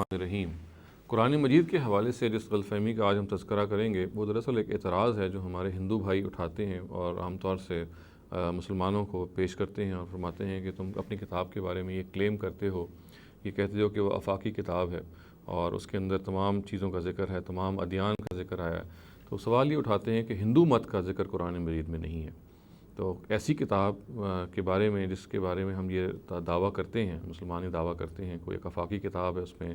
الرحمن الرحیم۔ قرآن مجید کے حوالے سے جس غلط فہمی کا آج ہم تذکرہ کریں گے وہ دراصل ایک اعتراض ہے جو ہمارے ہندو بھائی اٹھاتے ہیں اور عام طور سے مسلمانوں کو پیش کرتے ہیں اور فرماتے ہیں کہ تم اپنی کتاب کے بارے میں یہ کلیم کرتے ہو، یہ کہتے ہو کہ وہ آفاقی کتاب ہے اور اس کے اندر تمام چیزوں کا ذکر ہے، تمام ادیان کا ذکر آیا ہے، تو سوال یہ اٹھاتے ہیں کہ ہندو مت کا ذکر قرآن مجید میں نہیں ہے۔ تو ایسی کتاب کے بارے میں جس کے بارے میں ہم یہ دعویٰ کرتے ہیں، مسلمان یہ دعویٰ کرتے ہیں، کوئی ایک آفاقی کتاب ہے، اس میں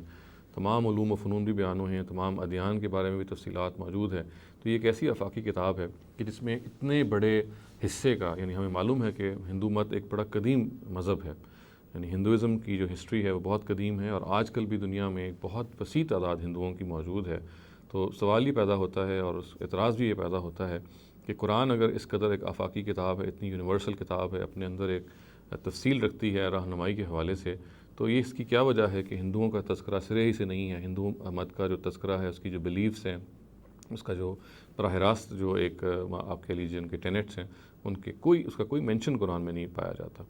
تمام علوم و فنون بھی بیان ہوئے ہیں، تمام ادیان کے بارے میں بھی تفصیلات موجود ہیں، تو یہ ایک ایسی آفاقی کتاب ہے کہ جس میں اتنے بڑے حصے کا، یعنی ہمیں معلوم ہے کہ ہندو مت ایک بڑا قدیم مذہب ہے، یعنی ہندوازم کی جو ہسٹری ہے وہ بہت قدیم ہے اور آج کل بھی دنیا میں ایک بہت وسیع تعداد ہندوؤں کی موجود ہے۔ تو سوال یہ پیدا ہوتا ہے اور اس اعتراض بھی یہ پیدا ہوتا ہے کہ قرآن اگر اس قدر ایک آفاقی کتاب ہے، اتنی یونیورسل کتاب ہے، اپنے اندر ایک تفصیل رکھتی ہے رہنمائی کے حوالے سے، تو یہ اس کی کیا وجہ ہے کہ ہندوؤں کا تذکرہ سرے ہی سے نہیں ہے؟ ہندو مت کا جو تذکرہ ہے، اس کی جو بلیفس ہیں، اس کا جو براہ راست جو ایک آپ کہہ لیجیے ان کے ٹینٹس ہیں، اس کا کوئی مینشن قرآن میں نہیں پایا جاتا۔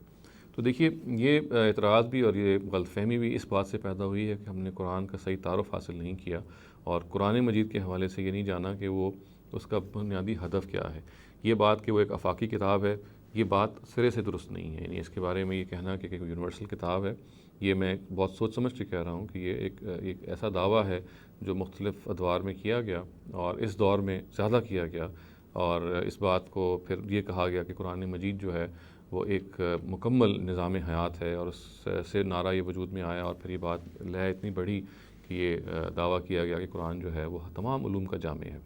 تو دیکھیے یہ اعتراض بھی اور یہ غلط فہمی بھی اس بات سے پیدا ہوئی ہے کہ ہم نے قرآن کا صحیح تعارف حاصل نہیں کیا اور قرآن مجید کے حوالے سے یہ نہیں جانا کہ وہ اس کا بنیادی ہدف کیا ہے۔ یہ بات کہ وہ ایک آفاقی کتاب ہے، یہ بات سرے سے درست نہیں ہے، یعنی اس کے بارے میں یہ کہنا کہ ایک یونیورسل کتاب ہے، یہ میں بہت سوچ سمجھ کے کہہ رہا ہوں کہ یہ ایک ایسا دعویٰ ہے جو مختلف ادوار میں کیا گیا اور اس دور میں زیادہ کیا گیا، اور اس بات کو پھر یہ کہا گیا کہ قرآن مجید جو ہے وہ ایک مکمل نظام حیات ہے، اور اس سے نعرہ یہ وجود میں آیا اور پھر یہ بات لہر اتنی بڑھی کہ یہ دعویٰ کیا گیا کہ قرآن جو ہے وہ تمام علوم کا جامع ہے۔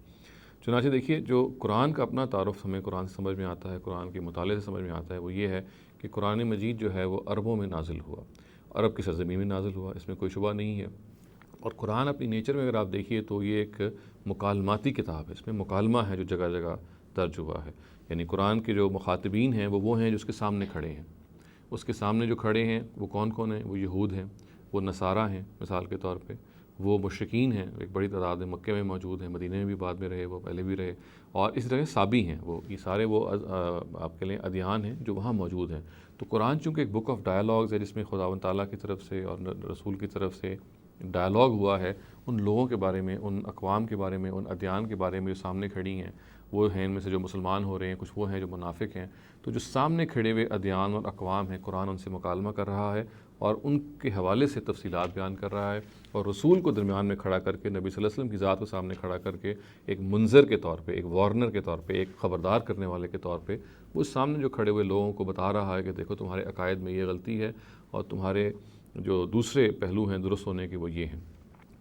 چنانچہ دیکھیے جو قرآن کا اپنا تعارف ہمیں قرآن سے سمجھ میں آتا ہے، قرآن کے مطالعے سے سمجھ میں آتا ہے، وہ یہ ہے کہ قرآن مجید جو ہے وہ عربوں میں نازل ہوا، عرب کی سرزمین میں نازل ہوا، اس میں کوئی شبہ نہیں ہے۔ اور قرآن اپنی نیچر میں اگر آپ دیکھیے تو یہ ایک مکالماتی کتاب ہے، اس میں مکالمہ ہے جو جگہ جگہ درج ہوا ہے، یعنی قرآن کے جو مخاطبین ہیں وہ ہیں جو اس کے سامنے کھڑے ہیں، اس کے سامنے جو کھڑے ہیں وہ کون کون ہیں؟ وہ یہود ہیں، وہ نصارہ ہیں مثال کے طور پہ، وہ مشرکین ہیں، ایک بڑی تعداد میں مکے میں موجود ہیں، مدینہ میں بھی بعد میں رہے، وہ پہلے بھی رہے، اور اسی طرح سابی ہیں، یہ سارے وہ آپ کے لیں ادیان ہیں جو وہاں موجود ہیں۔ تو قرآن چونکہ ایک بک آف ڈائلاگز ہے جس میں خداوند تعالیٰ کی طرف سے اور رسول کی طرف سے ڈائلاگ ہوا ہے ان لوگوں کے بارے میں، ان اقوام کے بارے میں، ان ادیان کے بارے میں جو سامنے کھڑی ہیں، وہ ہیں ان میں سے جو مسلمان ہو رہے ہیں، کچھ وہ ہیں جو منافق ہیں، تو جو سامنے کھڑے ہوئے ادیان اور اقوام ہیں، قرآن ان سے مکالمہ کر رہا ہے اور ان کے حوالے سے تفصیلات بیان کر رہا ہے، اور رسول کو درمیان میں کھڑا کر کے، نبی صلی اللہ علیہ وسلم کی ذات کو سامنے کھڑا کر کے ایک منذر کے طور پہ، ایک وارنر کے طور پہ، ایک خبردار کرنے والے کے طور پہ وہ سامنے جو کھڑے ہوئے لوگوں کو بتا رہا ہے کہ دیکھو تمہارے عقائد میں یہ غلطی ہے اور تمہارے جو دوسرے پہلو ہیں درست ہونے کے وہ یہ ہیں۔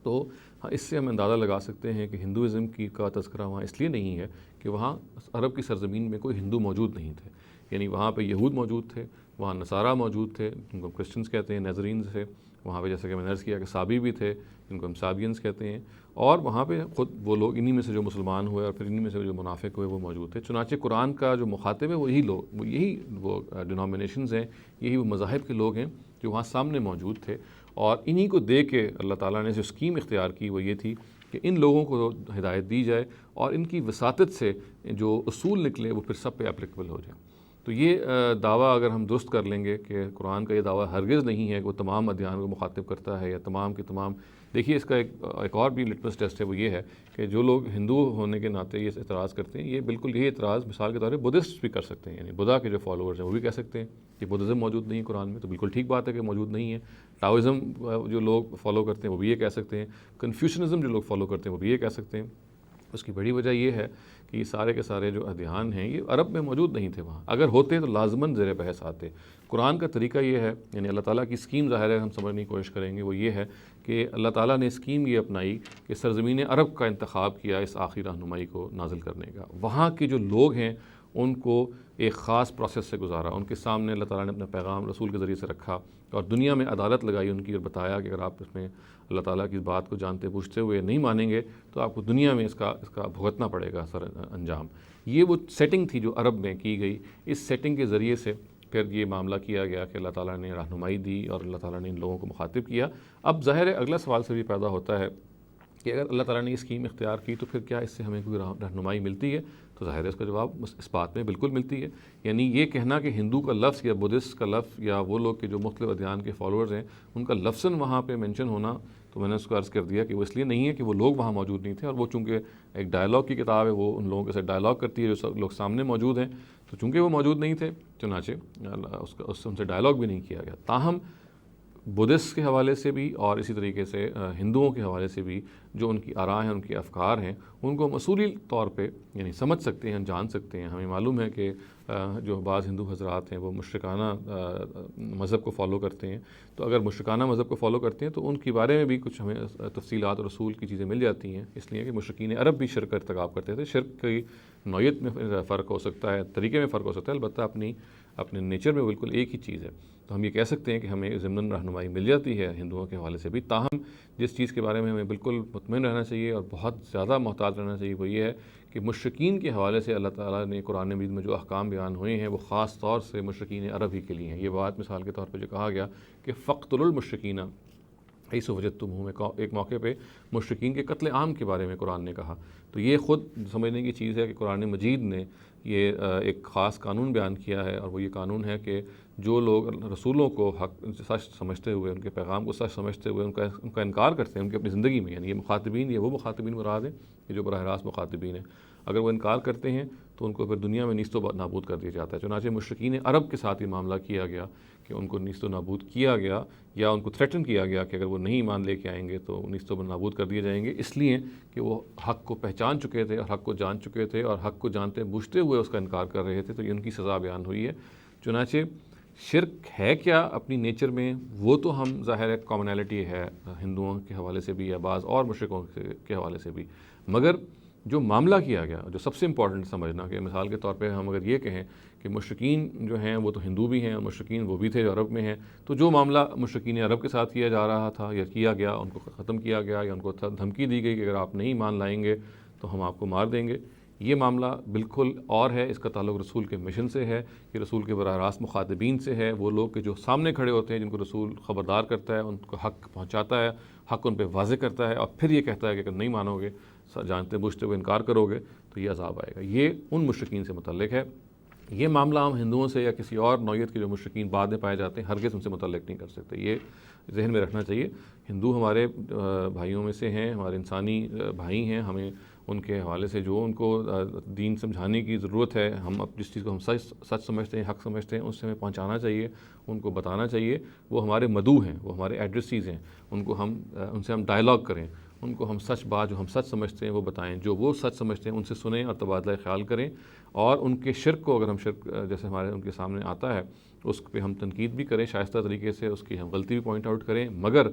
تو اس سے ہم اندازہ لگا سکتے ہیں کہ ہندوازم کا تذکرہ وہاں اس لیے نہیں ہے کہ وہاں عرب کی سرزمین میں کوئی ہندو موجود نہیں تھے، یعنی وہاں پہ یہود موجود تھے، وہاں نصارہ موجود تھے جن کو ہم کرسچنز کہتے ہیں، نظرینز تھے وہاں پہ، جیسا کہ میں نے عرض کیا کہ سابی بھی تھے جن کو ہم سابینز کہتے ہیں، اور وہاں پہ خود وہ لوگ انہی میں سے جو مسلمان ہوئے اور پھر انہی میں سے جو منافق ہوئے وہ موجود تھے۔ چنانچہ قرآن کا جو مخاطب ہے یہی ڈینومینیشنز ہیں، یہی وہ مذاہب کے لوگ ہیں جو وہاں سامنے موجود تھے، اور انہی کو دیکھ کے اللہ تعالیٰ نے جو اسکیم اختیار کی وہ یہ تھی کہ ان لوگوں کو ہدایت دی جائے اور ان کی وساطت سے جو اصول نکلے وہ پھر سب پہ اپلیکیبل ہو جائیں۔ تو یہ دعویٰ اگر ہم درست کر لیں گے کہ قرآن کا یہ دعویٰ ہرگز نہیں ہے کہ وہ تمام ادیان کو مخاطب کرتا ہے یا تمام کے تمام، دیکھیے اس کا ایک اور بھی لٹمس ٹیسٹ ہے، وہ یہ ہے کہ جو لوگ ہندو ہونے کے ناطے یہ اعتراض کرتے ہیں، یہ بالکل یہی اعتراض مثال کے طور پہ بدھسٹ بھی کر سکتے ہیں، یعنی بدھا کے جو فالوورز ہیں وہ بھی کہہ سکتے ہیں کہ بدھزم موجود نہیں ہے قرآن میں، تو بالکل ٹھیک بات ہے کہ موجود نہیں ہے۔ ٹاؤزم جو لوگ فالو کرتے ہیں وہ بھی یہ کہہ سکتے ہیں، کنفیوشنزم جو لوگ فالو کرتے ہیں وہ بھی یہ کہہ سکتے ہیں۔ اس کی بڑی وجہ یہ ہے کہ یہ سارے کے سارے جو ادیان ہیں یہ عرب میں موجود نہیں تھے، وہاں اگر ہوتے تو لازماً زیر بحث آتے۔ قرآن کا طریقہ یہ ہے، یعنی اللہ تعالیٰ کی اسکیم ظاہر ہے ہم سمجھنے کی کوشش کریں گے، وہ یہ ہے کہ اللہ تعالیٰ نے اسکیم یہ اپنائی کہ سرزمین عرب کا انتخاب کیا اس آخری رہنمائی کو نازل کرنے کا، وہاں کے جو لوگ ہیں ان کو ایک خاص پروسیس سے گزارا، ان کے سامنے اللہ تعالیٰ نے اپنا پیغام رسول کے ذریعے سے رکھا اور دنیا میں عدالت لگائی ان کی، اور بتایا کہ اگر آپ اس میں اللہ تعالیٰ کی بات کو جانتے پوچھتے ہوئے نہیں مانیں گے تو آپ کو دنیا میں اس کا بھگتنا پڑے گا سر انجام۔ یہ وہ سیٹنگ تھی جو عرب میں کی گئی، اس سیٹنگ کے ذریعے سے پھر یہ معاملہ کیا گیا کہ اللہ تعالیٰ نے رہنمائی دی اور اللہ تعالیٰ نے ان لوگوں کو مخاطب کیا۔ اب ظاہر ہے اگلا سوال سے بھی پیدا ہوتا ہے کہ اگر اللہ تعالیٰ نے یہ اسکیم اختیار کی تو پھر کیا اس سے ہمیں کوئی رہنمائی ملتی ہے؟ تو ظاہر ہے اس کا جواب اس بات میں بالکل ملتی ہے. یعنی یہ کہنا کہ ہندو کا لفظ یا بدھسٹ کا لفظ یا وہ لوگ کہ جو مختلف ادیان کے فالوورز ہیں ان کا لفظاً وہاں پہ مینشن ہونا، تو میں نے اس کو عرض کر دیا کہ وہ اس لیے نہیں ہے کہ وہ لوگ وہاں موجود نہیں تھے، اور وہ چونکہ ایک ڈائلاگ کی کتاب ہے، وہ ان لوگوں کے ساتھ ڈائلاگ کرتی ہے جو لوگ سامنے موجود ہیں، تو چونکہ وہ موجود نہیں تھے چنانچہ اس سے ان سے ڈائلاگ بھی نہیں کیا گیا. تاہم بدھسٹ کے حوالے سے بھی اور اسی طریقے سے ہندوؤں کے حوالے سے بھی جو ان کی آراء ہیں، ان کے افکار ہیں، ان کو ہم اصولی طور پہ یعنی سمجھ سکتے ہیں، جان سکتے ہیں. ہمیں معلوم ہے کہ جو بعض ہندو حضرات ہیں وہ مشرکانہ مذہب کو فالو کرتے ہیں، تو اگر مشرکانہ مذہب کو فالو کرتے ہیں تو ان کے بارے میں بھی کچھ ہمیں تفصیلات اور اصول کی چیزیں مل جاتی ہیں، اس لیے کہ مشرکین عرب بھی شرک کا ارتکاب کرتے تھے. شرک کی نوعیت میں فرق ہو سکتا ہے، طریقے میں فرق ہو سکتا ہے، البتہ اپنے نیچر میں بالکل ایک ہی چیز ہے. تو ہم یہ کہہ سکتے ہیں کہ ہمیں ضمن رہنمائی مل جاتی ہے ہندوؤں کے حوالے سے بھی. تاہم جس چیز کے بارے میں ہمیں بالکل مطمئن رہنا چاہیے اور بہت زیادہ محتاط رہنا چاہیے وہ یہ ہے کہ مشرکین کے حوالے سے اللہ تعالیٰ نے قرآن مجید میں جو احکام بیان ہوئے ہیں وہ خاص طور سے مشرکین عرب ہی کے لیے ہیں. یہ بات مثال کے طور پہ جو کہا گیا کہ فقتلوا المشرکین حیث وجدتموہم، ایک موقع پہ مشرکین کے قتل عام کے بارے میں قرآن نے کہا، تو یہ خود سمجھنے کی چیز ہے کہ قرآن مجید نے یہ ایک خاص قانون بیان کیا ہے، اور وہ یہ قانون ہے کہ جو لوگ رسولوں کو حق سچ سمجھتے ہوئے، ان کے پیغام کو سچ سمجھتے ہوئے ان کا انکار کرتے ہیں ان کی اپنی زندگی میں، یعنی یہ مخاطبین، یہ وہ مخاطبین مراد ہیں کہ جو براہ راست مخاطبین ہیں، اگر وہ انکار کرتے ہیں تو ان کو پھر دنیا میں نیست و نابود کر دیا جاتا ہے. چنانچہ مشرکین عرب کے ساتھ یہ معاملہ کیا گیا کہ ان کو نیست و نابود کیا گیا، یا ان کو تھریٹن کیا گیا کہ اگر وہ نہیں ایمان لے کے آئیں گے تو نیست و نابود کر دیے جائیں گے، اس لیے کہ وہ حق کو پہچان چکے تھے اور حق کو جان چکے تھے اور حق کو جانتے بوجھتے ہوئے اس کا انکار کر رہے تھے. تو یہ ان کی سزا بیان ہوئی ہے. چنانچہ شرک ہے کیا اپنی نیچر میں، وہ تو ہم ظاہر ہے کامنالٹی ہے ہندوؤں کے حوالے سے بھی یا بعض اور مشرکوں کے حوالے سے بھی، مگر جو معاملہ کیا گیا جو سب سے امپورٹنٹ سمجھنا کہ مثال کے طور پہ ہم اگر یہ کہیں کہ مشرکین جو ہیں وہ تو ہندو بھی ہیں اور مشرکین وہ بھی تھے جو عرب میں ہیں، تو جو معاملہ مشرکین عرب کے ساتھ کیا جا رہا تھا یا کیا گیا، ان کو ختم کیا گیا یا ان کو دھمکی دی گئی کہ اگر آپ نہیں مان لائیں گے تو ہم آپ کو مار دیں گے، یہ معاملہ بالکل اور ہے. اس کا تعلق رسول کے مشن سے ہے، کہ رسول کے براہ راست مخاطبین سے ہے، وہ لوگ کہ جو سامنے کھڑے ہوتے ہیں، جن کو رسول خبردار کرتا ہے، ان کو حق پہنچاتا ہے، حق ان پہ واضح کرتا ہے، اور پھر یہ کہتا ہے کہ اگر نہیں مانو گے، جانتے بوجھتے ہوئے انکار کرو گے تو یہ عذاب آئے گا. یہ ان مشرکین سے متعلق ہے. یہ معاملہ ہم ہندوؤں سے یا کسی اور نوعیت کے جو مشرکین بعد میں پائے جاتے ہیں ہرگز ان سے متعلق نہیں کر سکتے. یہ ذہن میں رکھنا چاہیے. ہندو ہمارے بھائیوں میں سے ہیں، ہمارے انسانی بھائی ہیں، ہمیں ان کے حوالے سے جو ان کو دین سمجھانے کی ضرورت ہے، ہم جس چیز کو ہم سچ سمجھتے ہیں، حق سمجھتے ہیں، اس سے ہمیں پہنچانا چاہیے، ان کو بتانا چاہیے. وہ ہمارے مدعو ہیں، وہ ہمارے ایڈریسیز ہیں، ان سے ہم ڈائلاگ کریں، ان کو ہم سچ بات جو ہم سچ سمجھتے ہیں وہ بتائیں، جو وہ سچ سمجھتے ہیں ان سے سنیں اور تبادلہ خیال کریں. اور ان کے شرک کو اگر ہم شرک جیسے ہمارے ان کے سامنے آتا ہے اس پہ ہم تنقید بھی کریں شائستہ طریقے سے، اس کی ہم غلطی بھی پوائنٹ آؤٹ کریں. مگر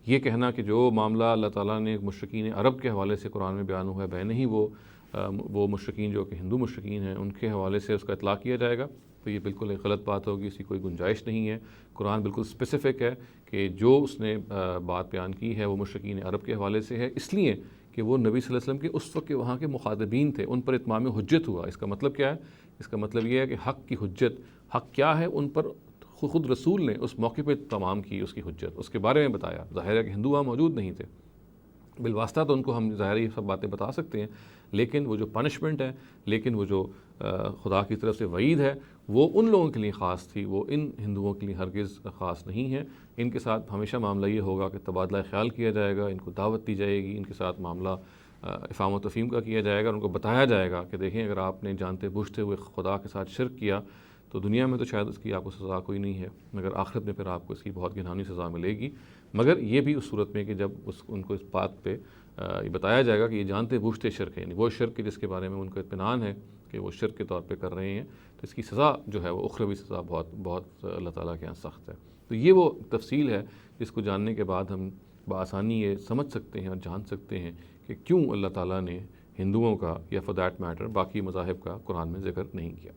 یہ کہنا کہ جو معاملہ اللہ تعالیٰ نے مشرکین عرب کے حوالے سے قرآن میں بیان ہوا ہے بے نہیں وہ مشرکین جو کہ ہندو مشرکین ہیں ان کے حوالے سے اس کا اطلاق کیا جائے گا، تو یہ بالکل ایک غلط بات ہوگی. اس کی کوئی گنجائش نہیں ہے. قرآن بالکل اسپیسیفک ہے کہ جو اس نے بات بیان کی ہے وہ مشرکین عرب کے حوالے سے ہے، اس لیے کہ وہ نبی صلی اللہ علیہ وسلم کے اس وقت کے وہاں کے مخاطبین تھے، ان پر اتمام حجت ہوا. اس کا مطلب کیا ہے؟ اس کا مطلب یہ ہے کہ حق کی حجت، حق کیا ہے ان پر خود رسول نے اس موقع پہ تمام کی، اس کی حجت اس کے بارے میں بتایا. ظاہر ہے کہ ہندو وہاں موجود نہیں تھے، بالواسطہ تو ان کو ہم ظاہر یہ سب باتیں بتا سکتے ہیں، لیکن وہ جو پنشمنٹ ہے، لیکن وہ جو خدا کی طرف سے وعید ہے وہ ان لوگوں کے لیے خاص تھی، وہ ان ہندوؤں کے لیے ہرگز خاص نہیں ہے. ان کے ساتھ ہمیشہ معاملہ یہ ہوگا کہ تبادلہ خیال کیا جائے گا، ان کو دعوت دی جائے گی، ان کے ساتھ معاملہ افہام و تفہیم کا کیا جائے گا، ان کو بتایا جائے گا کہ دیکھیں اگر آپ نے جانتے بوجھتے ہوئے خدا کے ساتھ شرک کیا تو دنیا میں تو شاید اس کی آپ کو سزا کوئی نہیں ہے، مگر آخرت میں پھر آپ کو اس کی بہت گھناؤنی سزا ملے گی. مگر یہ بھی اس صورت میں کہ جب ان کو اس بات پہ یہ بتایا جائے گا کہ یہ جانتے بوجھتے شرک ہے، یعنی وہ شرک جس کے بارے میں ان کو اطمینان ہے کہ وہ شرک کے طور پہ کر رہے ہیں، تو اس کی سزا جو ہے وہ اخروی سزا بہت اللہ تعالیٰ کے یہاں سخت ہے. تو یہ وہ تفصیل ہے جس کو جاننے کے بعد ہم بآسانی یہ سمجھ سکتے ہیں اور جان سکتے ہیں کہ کیوں اللہ تعالیٰ نے ہندوؤں کا یا فار دیٹ میٹر باقی مذاہب کا قرآن میں ذکر نہیں کیا.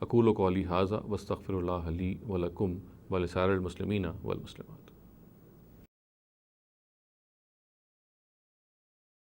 اقول قولی ھذا واستغفر اللہ لی ولکم ولسائر المسلمین والمسلمات.